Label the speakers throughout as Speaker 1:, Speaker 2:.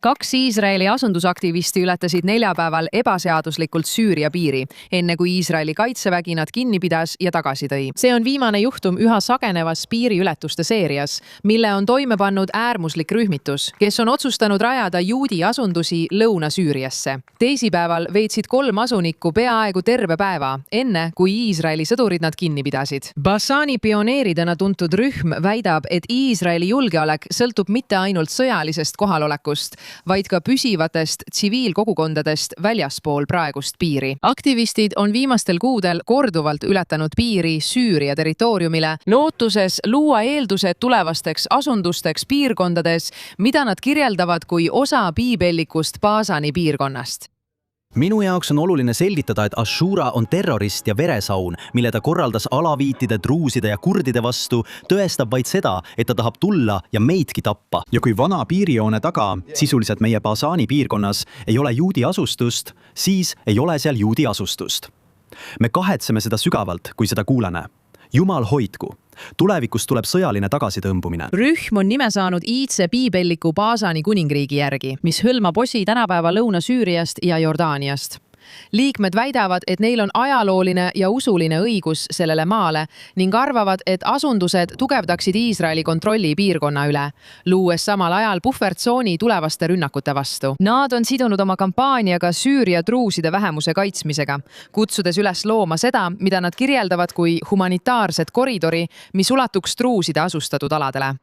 Speaker 1: 2 Iisraeli asundusaktivisti ületasid neljapäeval ebaseaduslikult Süüria piiri, enne kui Iisraeli kaitsevägi nad kinni pidas ja tagasi tõi. See on viimane juhtum üha sagenevas piiriületuste seerias, mille on toime pannud äärmuslik rühmitus, kes on otsustanud rajada juudi asundusi Lõuna-Süüriasse. Teisipäeval veetsid 3 asunikku peaaegu terve päeva, enne kui Iisraeli sõdurid nad kinni pidasid. Bassani pioneeridena tuntud rühm väidab, et Iisraeli julgeolek sõltub mitte ainult sõjalisest kohalolekust, vaid ka püsivatest tsiviilkogukondadest väljaspool praegust piiri. Aktivistid on viimastel kuudel korduvalt ületanud piiri Süüria territooriumile, lootuses luua eeldused tulevasteks asundusteks piirkondades, mida nad kirjeldavad kui osa piibellikust Basani piirkonnast.
Speaker 2: Minu jaoks on oluline selgitada, et Ashura on terrorist ja veresaun, mille ta korraldas alaviitide, druuside ja kurdide vastu, tõestab vaid seda, et ta tahab tulla ja meidki tappa. Ja kui vana piirijoone taga, sisuliselt meie Basani piirkonnas, ei ole juudi asustust, siis ei ole seal juudi asustust. Me kahetseme seda sügavalt, kui seda kuuleme. Jumal hoidku. Tulevikus tuleb sõjaline tagasitõmbumine.
Speaker 1: Rühm on nime saanud iidse piibelliku Basani kuningriigi järgi, mis hõlmab osi tänapäeva Lõuna-Süüriast ja Jordaaniast. Liikmed väidavad, et neil on ajalooline ja usuline õigus sellele maale ning arvavad, et asundused tugevdaksid Iisraeli kontrolli piirkonna üle, luues samal ajal puhvertsooni tulevaste rünnakute vastu. Nad on sidunud oma kampaaniaga Süüria druuside vähemuse kaitsmisega, kutsudes üles looma seda, mida nad kirjeldavad kui humanitaarset koridori, mis ulatuks druuside asustatud aladele.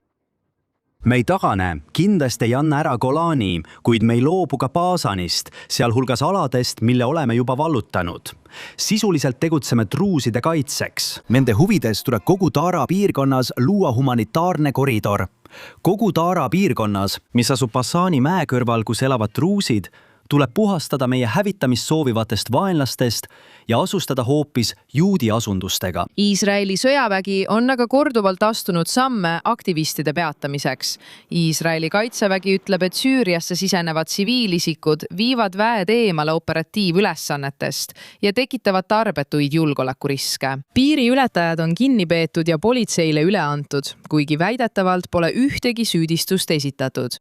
Speaker 2: Me ei tagane, kindlasti ei anna ära Golani, kuid me ei loobu ka Basanist, sealhulgas aladest, mille oleme juba vallutanud. Sisuliselt tegutseme druuside kaitseks. Nende huvides tuleb kogu Tara piirkonnas luua humanitaarne koridor. Kogu Tara piirkonnas, mis asub Basani mäe kõrval, kus elavad druusid, tuleb puhastada meie hävitamist soovivatest vaenlastest ja asustada hoopis juudi asundustega.
Speaker 1: Iisraeli sõjavägi on aga korduvalt astunud samme aktivistide peatamiseks. Iisraeli kaitsevägi ütleb, et Süüriasse sisenevad tsiviilisikud viivad väed eemale operatiivülesannetest ja tekitavad tarbetuid julgeolekuriske. Piiriületajad on kinni peetud ja politseile üle antud, kuigi väidetavalt pole ühtegi süüdistust esitatud.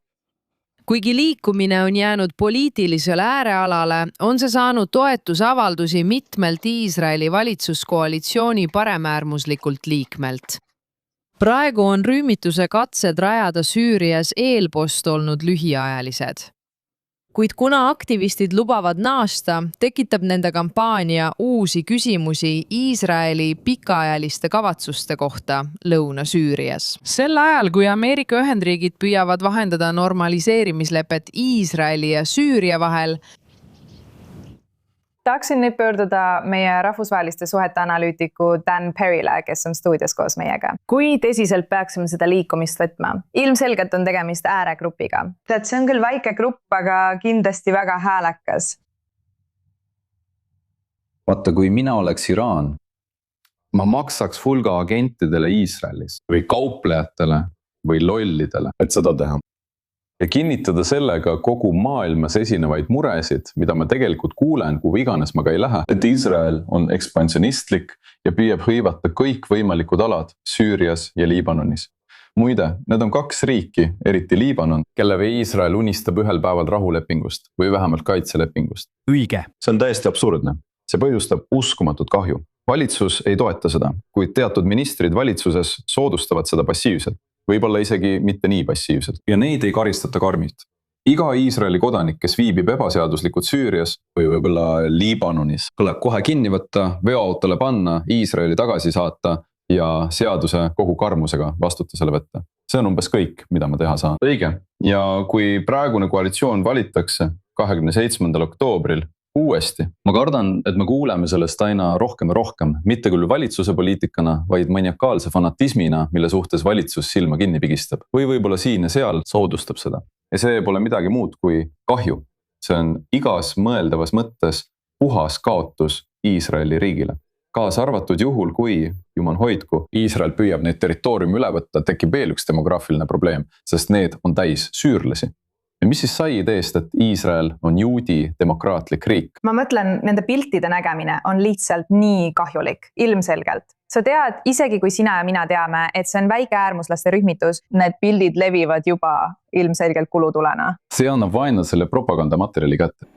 Speaker 1: Kuigi liikumine on jäänud poliitilisele äärealale, on see saanud toetusavaldusi mitmelt Iisraeli valitsuskoalitsiooni paremäärmuslikult liikmelt. Praegu on rühmituse katsed rajada Süürias eelpost olnud lühiajalised. Kuid kuna aktivistid lubavad naasta, tekitab nende kampaania uusi küsimusi Iisraeli pikaajaliste kavatsuste kohta Lõuna-Süürias. Sel ajal, kui Ameerika Ühendriigid püüavad vahendada normaliseerimislepet Iisraeli ja Süüria vahel,
Speaker 3: tahaksin nüüd pöörduda meie rahvusvaheliste suhete analüütiku Dan Perryle, kes on stuudios koos meiega. Kui tõsiselt peaksime seda liikumist võtma? Ilmselgelt on tegemist ääregrupiga. See on küll väike grupp, aga kindlasti väga häälekas.
Speaker 4: Vaata, kui mina oleks Iraan, ma maksaks hulga agentidele Iisraelis või kauplejatele või lollidele, et seda teha. Ja kinnitada sellega kogu maailmas esinevaid muresid, mida ma tegelikult kuulen, kuhu iganes ma ka ei lähe. Et Iisrael on ekspansionistlik ja püüab hõivata kõik võimalikud alad Süürias ja Liibanonis. Muide, need on 2 riiki, eriti Liibanon, kellega Iisrael unistab ühel päeval rahulepingust või vähemalt kaitselepingust.
Speaker 2: Õige.
Speaker 4: See on täiesti absurdne. See põhjustab uskumatut kahju. Valitsus ei toeta seda, kuid teatud ministrid valitsuses soodustavad seda passiivselt. Võib-olla isegi mitte nii passiivselt. Ja neid ei karistata karmilt. Iga Iisraeli kodanik, kes viibib ebaseaduslikult Süürias või võib-olla Liibanonis, tuleb kohe kinni võtta, veoautole panna, Iisraeli tagasi saata ja seaduse kogu karmusega vastutusele võtta. See on umbes kõik, mida ma teha saan. Õige. Ja kui praegune koalitsioon valitakse 27. oktoobril uuesti, ma kardan, et me kuuleme sellest aina rohkem ja rohkem, mitte küll valitsuse poliitikana, vaid maniakaalse fanatismina, mille suhtes valitsus silma kinni pigistab. Või võib-olla siin ja seal soodustab seda. Ja see pole midagi muud kui kahju. See on igas mõeldavas mõttes puhas kaotus Iisraeli riigile. Kaasa arvatud juhul, kui, jumal hoidku, Iisrael püüab neid territooriumi üle võtta, tekib veel üks demograafiline probleem, sest need on täis süürlasi. ja mis siis sai ideest, et Iisrael on juudi demokraatlik riik?
Speaker 3: ma mõtlen, nende piltide nägemine on lihtsalt nii kahjulik, ilmselgelt. Sa tead, isegi kui sina ja mina teame, et see on väike äärmuslaste rühmitus, need pildid levivad juba ilmselgelt kulutulena.
Speaker 4: See annab vaenlasele propagandamaterjali kätte.